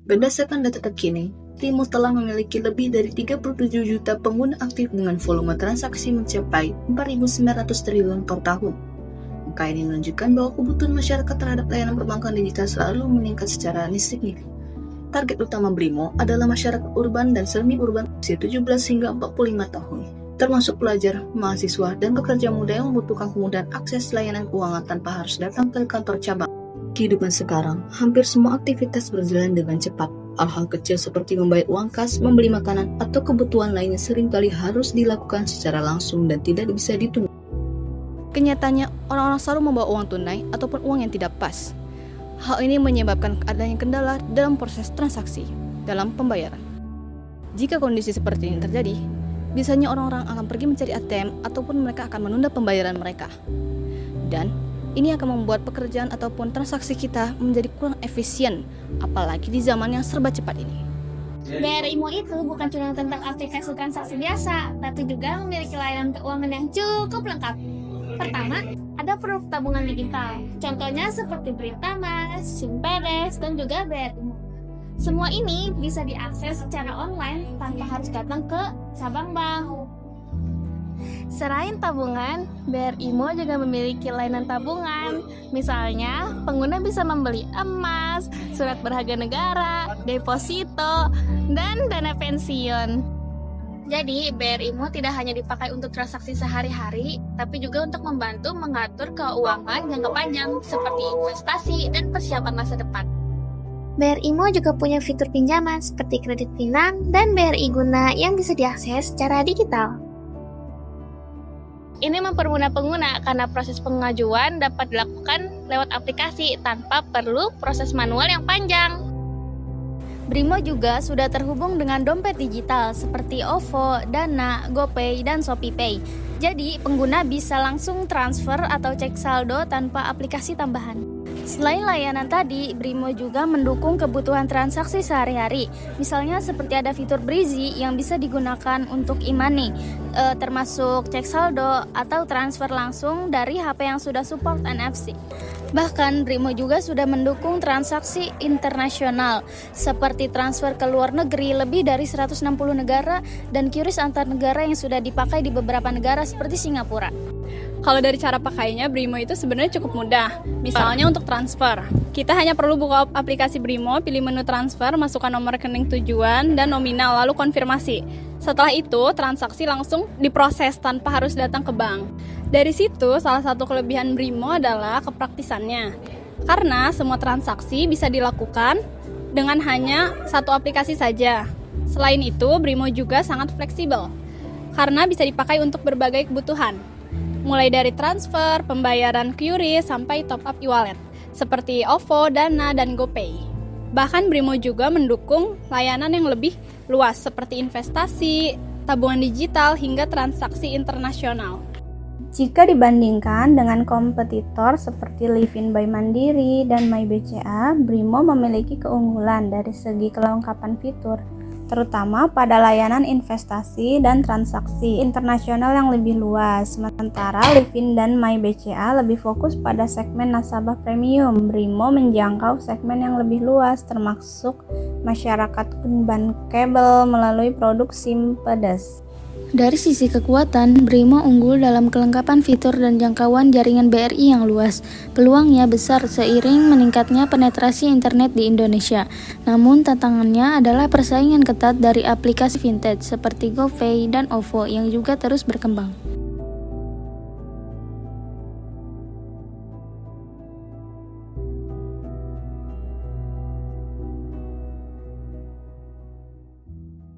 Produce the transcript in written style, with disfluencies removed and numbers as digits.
Berdasarkan data terkini, Brimo telah memiliki lebih dari 37 juta pengguna aktif dengan volume transaksi mencapai 4.900 triliun per tahun. Angka ini menunjukkan bahwa kebutuhan masyarakat terhadap layanan perbankan digital selalu meningkat secara signifikan. Target utama Brimo adalah masyarakat urban dan semi-urban usia 17 hingga 45 tahun, termasuk pelajar, mahasiswa, dan pekerja muda yang membutuhkan kemudahan akses layanan keuangan tanpa harus datang ke kantor cabang. Kehidupan sekarang, hampir semua aktivitas berjalan dengan cepat. Hal-hal kecil seperti membayar uang kas, membeli makanan, atau kebutuhan lainnya seringkali harus dilakukan secara langsung dan tidak bisa ditunda. Kenyataannya, orang-orang selalu membawa uang tunai ataupun uang yang tidak pas. Hal ini menyebabkan adanya kendala dalam proses transaksi dalam pembayaran. Jika kondisi seperti ini terjadi, biasanya orang-orang akan pergi mencari ATM ataupun mereka akan menunda pembayaran mereka. Dan ini akan membuat pekerjaan ataupun transaksi kita menjadi kurang efisien, apalagi di zaman yang serba cepat ini. BRImo itu bukan cuma tentang aplikasi transaksi biasa, tapi juga memiliki layanan keuangan yang cukup lengkap. Pertama, ada produk tabungan digital. Contohnya seperti Britama, Simpedes, dan juga BRImo. Semua ini bisa diakses secara online tanpa harus datang ke cabang bank. Selain tabungan, BRImo juga memiliki layanan tabungan. Misalnya, pengguna bisa membeli emas, surat berharga negara, deposito, dan dana pensiun. Jadi, BRImo tidak hanya dipakai untuk transaksi sehari-hari, tapi juga untuk membantu mengatur keuangan jangka panjang seperti investasi dan persiapan masa depan. BRImo juga punya fitur pinjaman seperti kredit pinang dan BRI Guna yang bisa diakses secara digital. Ini mempermudah pengguna karena proses pengajuan dapat dilakukan lewat aplikasi tanpa perlu proses manual yang panjang. Brimo juga sudah terhubung dengan dompet digital seperti OVO, Dana, GoPay, dan ShopeePay. Jadi, pengguna bisa langsung transfer atau cek saldo tanpa aplikasi tambahan. Selain layanan tadi, Brimo juga mendukung kebutuhan transaksi sehari-hari. Misalnya seperti ada fitur Breezy yang bisa digunakan untuk e-money, termasuk cek saldo atau transfer langsung dari HP yang sudah support NFC. Bahkan Brimo juga sudah mendukung transaksi internasional seperti transfer ke luar negeri lebih dari 160 negara dan QRIS antar negara yang sudah dipakai di beberapa negara seperti Singapura. Kalau dari cara pakainya, Brimo itu sebenarnya cukup mudah. Misalnya untuk transfer, kita hanya perlu buka aplikasi Brimo, pilih menu transfer, masukkan nomor rekening tujuan dan nominal, lalu konfirmasi. Setelah itu, transaksi langsung diproses tanpa harus datang ke bank. Dari situ, salah satu kelebihan Brimo adalah kepraktisannya. Karena semua transaksi bisa dilakukan dengan hanya satu aplikasi saja. Selain itu, Brimo juga sangat fleksibel, karena bisa dipakai untuk berbagai kebutuhan. Mulai dari transfer, pembayaran QRIS, sampai top up e-wallet, seperti OVO, Dana, dan GoPay. Bahkan Brimo juga mendukung layanan yang lebih luas, seperti investasi, tabungan digital, hingga transaksi internasional. Jika dibandingkan dengan kompetitor seperti Livin by Mandiri dan MyBCA, Brimo memiliki keunggulan dari segi kelengkapan fitur, terutama pada layanan investasi dan transaksi internasional yang lebih luas. Sementara Livin dan MyBCA lebih fokus pada segmen nasabah premium. Brimo menjangkau segmen yang lebih luas, termasuk masyarakat unbankable melalui produk Simpedes. Dari sisi kekuatan, Brimo unggul dalam kelengkapan fitur dan jangkauan jaringan BRI yang luas. Peluangnya besar seiring meningkatnya penetrasi internet di Indonesia. Namun tantangannya adalah persaingan ketat dari aplikasi fintech seperti GoPay dan OVO yang juga terus berkembang.